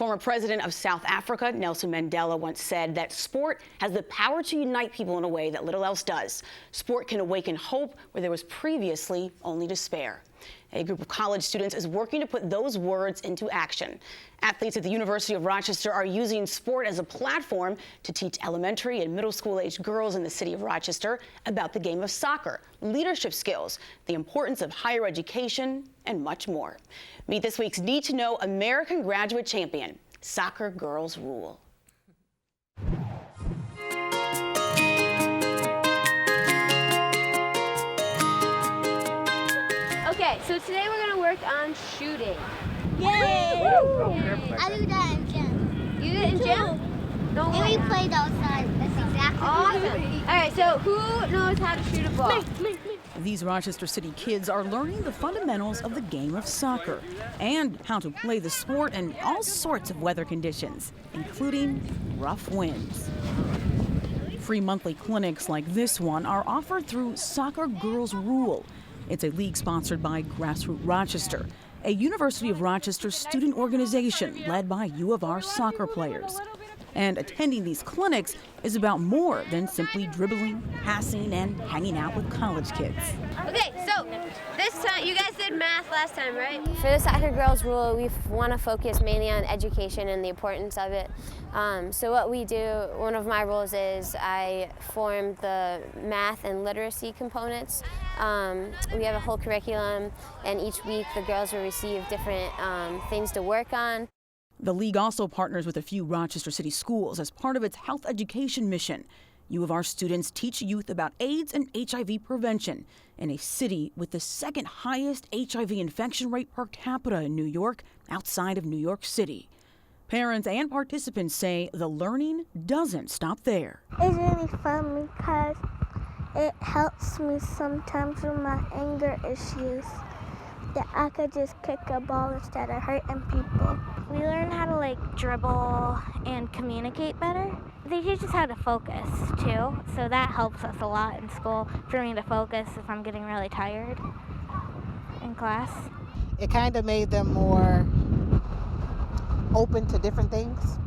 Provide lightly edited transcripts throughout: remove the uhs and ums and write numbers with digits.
Former president of South Africa, Nelson Mandela, once said that sport has the power to unite people in a way that little else does. Sport can awaken hope where there was previously only despair. A group of college students is working to put those words into action. Athletes at the University of Rochester are using sport as a platform to teach elementary and middle school-aged girls in the city of Rochester about the game of soccer, leadership skills, the importance of higher education, and much more. Meet this week's Need to Know American Graduate Champion, Soccer Girls Rule. Okay, so today we're going to work on shooting. Yay! I do that in gym. You do it in gym? No And we played outside. That's exactly awesome. All right, so who knows how to shoot a ball? Me. These Rochester City kids are learning the fundamentals of the game of soccer and how to play the sport in all sorts of weather conditions, including rough winds. Free monthly clinics like this one are offered through Soccer Girls Rule. It's a league sponsored by Grassroots Rochester, a University of Rochester student organization led by U of R soccer players. And attending these clinics is about more than simply dribbling, passing, and hanging out with college kids. Okay, so this time, you guys did math last time, right? For the Soccer Girls Rule, we want to focus mainly on education and the importance of it. So what we do, one of my roles is I form the math and literacy components. We have a whole curriculum, and each week the girls will receive different things to work on. The league also partners with a few Rochester City schools as part of its health education mission. U of R students teach youth about AIDS and HIV prevention in a city with the second highest HIV infection rate per capita in New York, outside of New York City. Parents and participants say the learning doesn't stop there. It's really fun because it helps me sometimes with my anger issues. That I could just kick a ball instead of hurting people. We learn how to dribble and communicate better. They teach us how to focus too, so that helps us a lot in school for me to focus if I'm getting really tired in class. It kind of made them more open to different things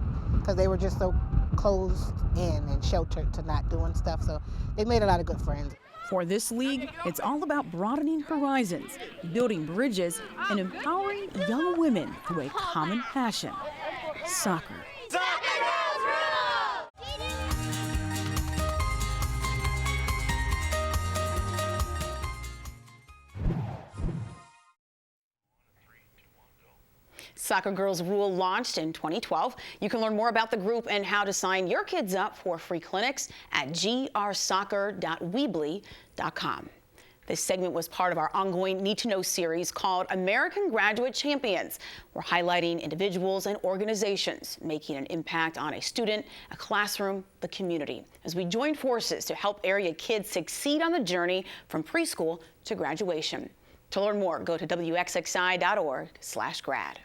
because they were just so closed in and sheltered to not doing stuff, so they made a lot of good friends. For this league, it's all about broadening horizons, building bridges, and empowering young women through a common passion: soccer. Soccer Girls Rule launched in 2012. You can learn more about the group and how to sign your kids up for free clinics at grsoccer.weebly.com. This segment was part of our ongoing Need to Know series called American Graduate Champions. We're highlighting individuals and organizations making an impact on a student, a classroom, the community, as we join forces to help area kids succeed on the journey from preschool to graduation. To learn more, go to wxxi.org/grad.